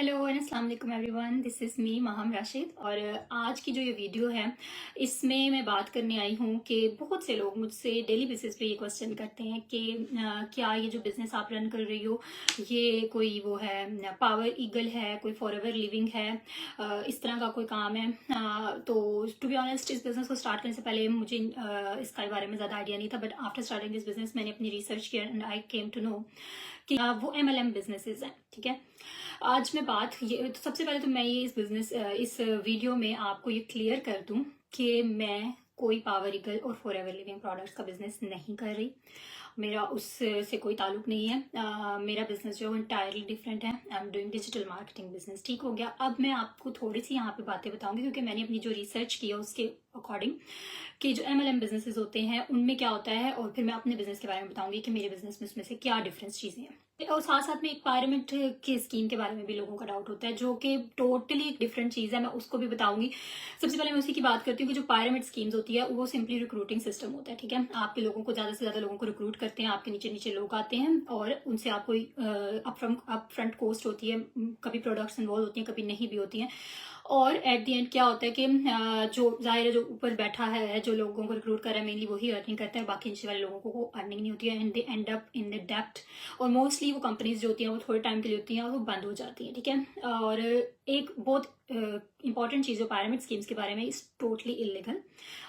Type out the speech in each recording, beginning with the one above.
Hello and अस्सलाम वालेकुम everyone, this is me Maham Rashid. और आज की जो ये वीडियो है इसमें मैं बात करने आई हूँ कि बहुत से लोग मुझसे डेली बेसिस पे ये क्वेश्चन करते हैं कि क्या ये जो बिज़नेस आप रन कर रही हो ये कोई वो है पावर ईगल है, कोई फॉरएवर लिविंग है, इस तरह का कोई काम है। तो टू बी ऑनेस्ट इस बिज़नेस को स्टार्ट करने से पहले मुझे इसके बारे में ज़्यादा आइडिया नहीं था, but after starting this business मैंने अपनी रिसर्च किया and I came to know कि वो MLM बिजनेसेस हैं। ठीक है, आज मैं बात ये तो सबसे पहले तो मैं ये इस वीडियो में आपको ये क्लियर कर दूं कि मैं कोई पावर ईगल और फॉरएवर लिविंग प्रोडक्ट्स का बिजनेस नहीं कर रही। मेरा उससे कोई ताल्लुक नहीं है। मेरा बिजनेस जो है इंटायरली डिफरेंट है। I am doing digital marketing business. ठीक हो गया। अब मैं आपको थोड़ी सी यहाँ पे बातें बताऊंगी क्योंकि मैंने अपनी जो रिसर्च की है उसके अकॉर्डिंग कि जो MLM बिजनेसेस होते हैं उनमें क्या होता है, और फिर मैं अपने बिजनेस के बारे में बताऊंगी कि मेरे बिजनेस में उसमें से क्या डिफरेंस चीजें हैं। और साथ साथ में एक पायरामिड की स्कीम के बारे में भी लोगों का डाउट होता है जो कि टोटली एक डिफरेंट चीज है, मैं उसको भी बताऊंगी। सबसे पहले मैं उसी की बात करती हूँ कि जो पायरामिड स्कीम्स होती है वो सिंपली रिक्रूटिंग सिस्टम होता है। ठीक है, आपके लोगों को ज्यादा से ज्यादा लोगों को रिक्रूट करते हैं, आपके नीचे नीचे लोग आते हैं और उनसे आपको अप फ्रंट कॉस्ट होती है। कभी प्रोडक्ट्स इन्वॉल्व होती हैं, कभी नहीं भी होती हैं। और एट द एंड क्या होता है कि जो जाहिर है जो ऊपर बैठा है जो लोगों को रिक्रूट कर रहा है मेनली वही अर्निंग करता है, बाकी नीचे वाले लोगों को अर्निंग नहीं होती है and they end up in the डेप्ट। और मोस्टली वो कंपनीज जो होती हैं वो थोड़े टाइम के लिए होती हैं और वो बंद हो जाती हैं। ठीक है, और एक बहुत इंपॉर्टेंट चीज़ जो पायरामिड स्कीम्स के बारे में इज टोटली इलीगल।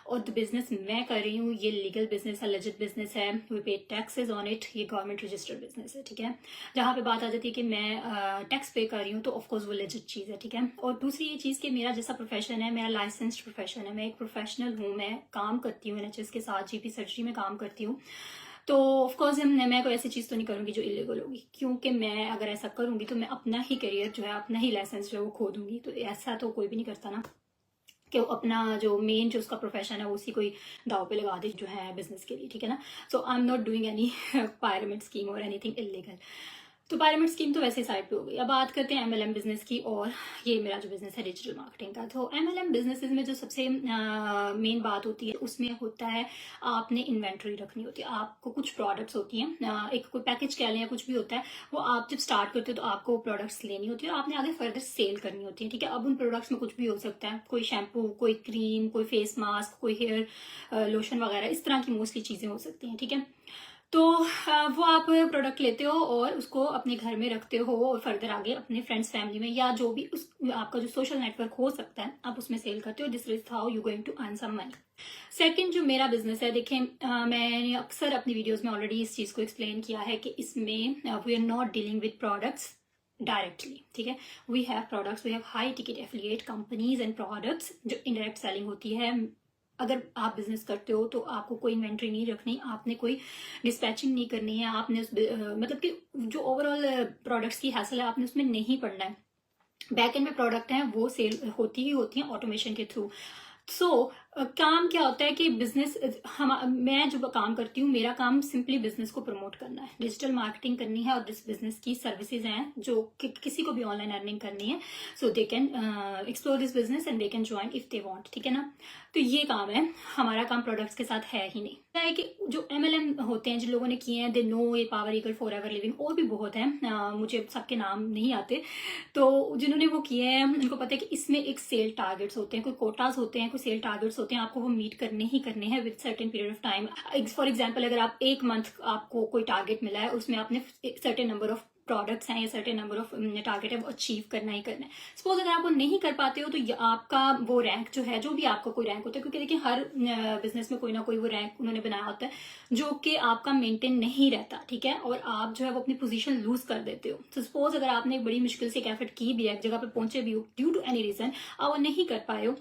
और जो बिजनेस मैं कर रही हूँ ये लीगल बिजनेस है, लेजिट बिजनेस है, वी पे टैक्सेस ऑन इट, ये गवर्नमेंट रजिस्टर्ड बिजनेस है। ठीक है, जहाँ पे बात आ जाती है कि मैं टैक्स पे कर रही हूँ तो ऑफकोर्स वो लेजिट चीज़ है। ठीक है, और दूसरी ये चीज़ कि मेरा जैसा प्रोफेशन है, मेरा लाइसेंस्ड प्रोफेशन है, मैं एक प्रोफेशनल हूँ, मैं काम करती हूँ NHS के साथ, GP सर्जरी में काम करती हूँ। तो ऑफकोर्स मैं कोई ऐसी चीज़ तो नहीं करूँगी जो इलीगल होगी, क्योंकि मैं अगर ऐसा करूँगी तो मैं अपना ही करियर जो है, अपना ही लाइसेंस जो है वो खो दूंगी। तो ऐसा तो कोई भी नहीं करता ना कि वो अपना जो मेन जो उसका प्रोफेशन है वो उसी कोई दाव पे लगा दे जो है बिजनेस के लिए। ठीक है ना, so I am not doing any pyramid scheme और एनीथिंग इलीगल। तो पायरामिड स्कीम तो वैसे साइड पे हो गई। अब बात करते हैं MLM बिजनेस की, और ये मेरा जो बिजनेस है डिजिटल मार्केटिंग का। तो MLM बिजनेसेस में जो सबसे मेन बात होती है उसमें होता है आपने इन्वेंट्री रखनी होती है। आपको कुछ प्रोडक्ट्स होती हैं, एक कोई पैकेज कह लें या कुछ भी होता है, वो आप जब स्टार्ट करते हो तो आपको प्रोडक्ट्स लेनी होती है और आपने आगे फर्दर सेल करनी होती है। ठीक है, अब उन प्रोडक्ट्स में कुछ भी हो सकता है, कोई शैम्पू, कोई क्रीम, कोई फेस मास्क, कोई हेयर लोशन वगैरह, इस तरह की मोस्टली चीजें हो सकती हैं। ठीक है, तो वो आप प्रोडक्ट लेते हो और उसको अपने घर में रखते हो और फर्दर आगे अपने फ्रेंड्स फैमिली में या जो भी उस आपका जो सोशल नेटवर्क हो सकता है आप उसमें सेल करते हो। This is how you going to earn some money. Second जो मेरा बिजनेस है, देखें मैंने अक्सर अपनी वीडियोस में ऑलरेडी इस चीज को एक्सप्लेन किया है कि इसमें we are not dealing with products directly. ठीक है, we have products, we have high ticket affiliate companies and products जो इंडायरेक्ट सेलिंग होती है। अगर आप बिजनेस करते हो तो आपको कोई इन्वेंट्री नहीं रखनी, आपने कोई डिस्पैचिंग नहीं करनी है, आपने मतलब कि जो ओवरऑल प्रोडक्ट्स की हैसल है आपने उसमें नहीं पड़ना है। बैक एंड में प्रोडक्ट हैं वो सेल होती ही होती हैं ऑटोमेशन के थ्रू। सो काम क्या होता है कि बिजनेस हम मैं जो काम करती हूँ मेरा काम सिंपली बिजनेस को प्रमोट करना है, डिजिटल मार्केटिंग करनी है और दिस बिजनेस की सर्विसेज हैं जो किसी को भी ऑनलाइन अर्निंग करनी है। So they can explore this business and they can join if they want. ठीक है ना, तो ये काम है हमारा। काम प्रोडक्ट्स के साथ है ही नहीं। है कि जो MLM होते हैं जिन लोगों ने किए हैं दे नो ये पावर ईगल, फॉरएवर लिविंग, और भी बहुत हैं, मुझे सबके नाम नहीं आते। तो जिन्होंने वो किए हैं उनको पता है कि इसमें एक सेल टारगेट्स होते हैं, कोई कोटास होते हैं, कोई सेल टारगेट्स होते हैं, आपको वो मीट करने ही करने हैं with certain period of time. For example अगर आप एक मंथ आपको कोई टारगेट मिला है उसमें आपने सर्टेन नंबर ऑफ प्रोडक्ट्स हैं या सर्टेन नंबर ऑफ टारगेट है वो अचीव करना ही करना है। सपोज अगर आप वो नहीं कर पाते हो तो आपका वो रैंक जो है, जो भी आपका कोई रैंक होता है, क्योंकि देखिए हर बिजनेस में कोई ना कोई वो रैंक उन्होंने बनाया होता है जो कि आपका मेंटेन नहीं रहता। ठीक है, और आप जो है वो अपनी पोजीशन लूज कर देते हो। तो सपोज अगर आपने बड़ी मुश्किल से एक एफर्ट की भी है, एक जगह पे पहुंचे भी हो, ड्यू टू एनी रीजन आप वो नहीं कर पाए हो,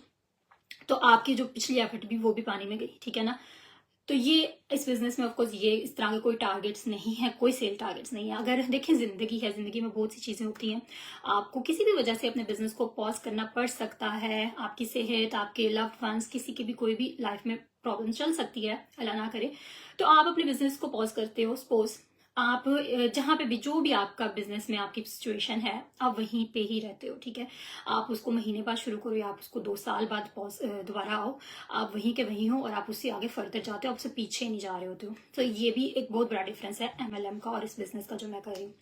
तो आपकी जो पिछली एफर्ट भी वो भी पानी में गई। ठीक है ना, तो ये इस बिजनेस में ऑफकोर्स ये इस तरह के कोई टारगेट्स नहीं है, कोई सेल टारगेट्स नहीं है। अगर देखें जिंदगी है, जिंदगी में बहुत सी चीजें होती हैं, आपको किसी भी वजह से अपने बिजनेस को पॉज करना पड़ सकता है। आपकी सेहत, आपके लव्ड वंस, किसी की भी कोई भी लाइफ में प्रॉब्लम चल सकती है, अल्लाह ना करे, तो आप अपने बिजनेस को पॉज करते हो। सपोज आप जहां पे भी जो भी आपका बिजनेस में आपकी सिचुएशन है आप वहीं पे ही रहते हो। ठीक है, आप उसको महीने बाद शुरू करो या आप उसको 2 साल बाद दोबारा आओ, आप वहीं के वहीं हो और आप उससे आगे फर्दर जाते हो, आपसे पीछे नहीं जा रहे होते हो। तो ये भी एक बहुत बड़ा डिफरेंस है MLM का और इस बिजनेस का जो मैं कर रही हूँ।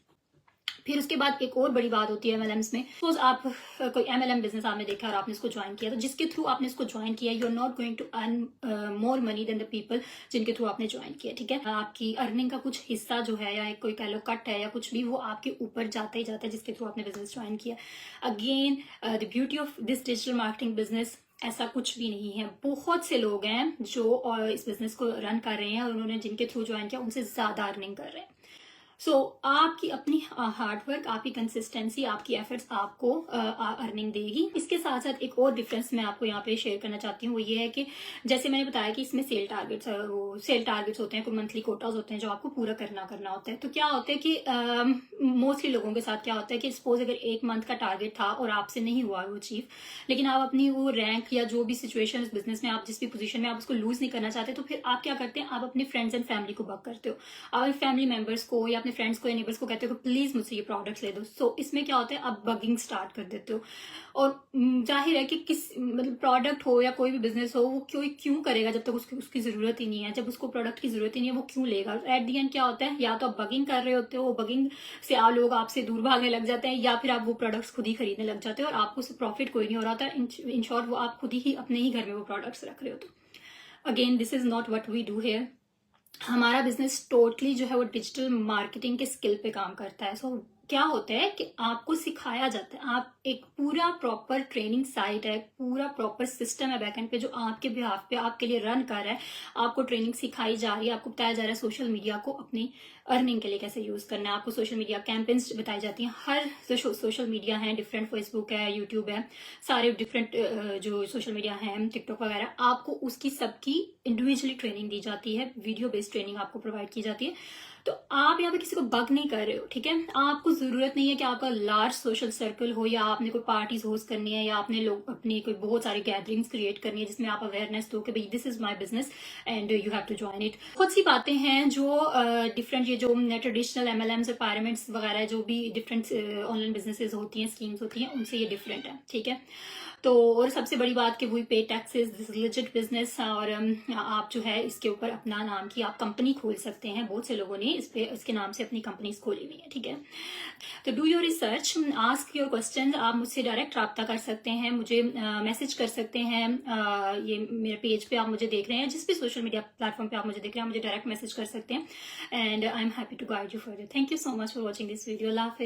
फिर उसके बाद एक और बड़ी बात होती है एमएलएम्स में। सपोज आप कोई एमएलएम बिजनेस आपने देखा और आपने इसको ज्वाइन किया, तो जिसके थ्रू आपने इसको ज्वाइन किया, you are not going to earn more money than the people जिनके थ्रू आपने ज्वाइन किया, ठीक है। आपकी अर्निंग का कुछ हिस्सा जो है, या एक कोई कह लो कट है या कुछ भी, वो आपके ऊपर जाता ही जाता है जिसके थ्रू आपने बिजनेस ज्वाइन किया। Again the beauty of this digital marketing business, ऐसा कुछ भी नहीं है। बहुत से लोग हैं जो इस बिजनेस को रन कर रहे हैं और उन्होंने जिनके थ्रू ज्वाइन किया उनसे ज्यादा अर्निंग कर रहे हैं। सो आपकी अपनी हार्डवर्क, आपकी कंसिस्टेंसी, आपकी एफर्ट्स आपको अर्निंग देगी। इसके साथ साथ एक और डिफरेंस मैं आपको यहाँ पे शेयर करना चाहती हूँ, वो ये है कि जैसे मैंने बताया कि इसमें सेल टारगेट्स होते हैं, कोई मंथली कोटाज होते हैं जो आपको पूरा करना होता है। तो क्या होता है कि मोस्टली लोगों के साथ क्या होता है कि सपोज अगर एक मंथ का टारगेट था और आपसे नहीं हुआ वो अचीव, लेकिन आप अपनी वो रैंक या जो भी सिचुएशन इस बिजनेस में, आप जिस भी पोजीशन में आप उसको लूज नहीं करना चाहते, तो फिर आप क्या करते हैं, आप अपने फ्रेंड्स एंड फैमिली को बग करते हो। आप फैमिली मेंबर्स को या अपने फ्रेंड्स को या नेबर्स को कहते हो कि प्लीज मुझसे ये प्रोडक्ट्स ले दो। सो इसमें क्या होता है, आप बगिंग स्टार्ट कर देते हो। और जाहिर है कि किस मतलब प्रोडक्ट हो या कोई भी बिजनेस हो, वो क्यों करेगा जब तक उसकी जरूरत ही नहीं है। जब उसको प्रोडक्ट की जरूरत ही नहीं है, वो क्यों लेगा। एट दी एंड क्या होता है, या तो आप बगिंग कर रहे होते हो, वो बगिंग से लोग आपसे दूर भागने लग जाते हैं, या फिर आप वो प्रोडक्ट्स खुद ही खरीदने लग जाते हो और आपको उससे प्रॉफिट कोई नहीं हो रहा था। इन शॉर्ट, वो आप खुद ही अपने ही घर में वो प्रोडक्ट्स रख रहे हो। तो again this is not what we do here. हमारा बिजनेस टोटली जो है वो डिजिटल मार्केटिंग के स्किल पे काम करता है। सो क्या होता है कि आपको सिखाया जाता है, आप एक पूरा प्रॉपर ट्रेनिंग साइट है, पूरा प्रॉपर सिस्टम है बैकएंड पे जो आपके बिहाफ पे आपके लिए रन कर रहा है। आपको ट्रेनिंग सिखाई जा रही है, आपको बताया जा रहा है सोशल मीडिया को अपनी अर्निंग के लिए कैसे यूज करना है। आपको सोशल मीडिया कैंपेन्स बताई जाती हैं। हर जो सोशल मीडिया है डिफरेंट, फेसबुक है, यूट्यूब है, सारे डिफरेंट जो सोशल मीडिया है, टिकटॉक वगैरह, आपको उसकी सबकी इंडिविजुअली ट्रेनिंग दी जाती है, वीडियो बेस्ड ट्रेनिंग आपको प्रोवाइड की जाती है। तो आप यहाँ पे किसी को बग नहीं कर रहे हो, ठीक है। आपको जरूरत नहीं है कि आपका लार्ज सोशल सर्कल हो, या आपने कोई पार्टीज होस्ट करनी है, या आपने लोग अपनी कोई बहुत सारी गैदरिंग्स क्रिएट करनी है जिसमें आप अवेयरनेस दो कि भाई this is my business and you have to join it. बहुत सी बातें हैं जो डिफरेंट ये जो ट्रेडिशनल एमएलएम्स और पायरामिड्स वगैरह जो भी डिफरेंट ऑनलाइन बिजनेसेस होती हैं, स्कीम्स होती हैं, उनसे ये डिफरेंट है, ठीक है। तो और सबसे बड़ी बात कि वी पे टैक्सेस, दिस लेजिट बिजनेस। और आप जो है इसके ऊपर अपना नाम की आप कंपनी खोल सकते हैं। बहुत से लोगों ने इसके नाम से अपनी कंपनीज खोली हुई है, ठीक है। तो do your research, ask your question. आप मुझसे डायरेक्ट रब्ता कर सकते हैं, मुझे मैसेज कर सकते हैं। ये मेरे पेज पे आप मुझे देख रहे हैं, जिस भी सोशल मीडिया प्लेटफॉर्म पे आप मुझे देख रहे हैं, मुझे डायरेक्ट मैसेज कर सकते हैं and I am happy to guide you further. Thank you so much for watching this video. अल्लाह हाफिज़।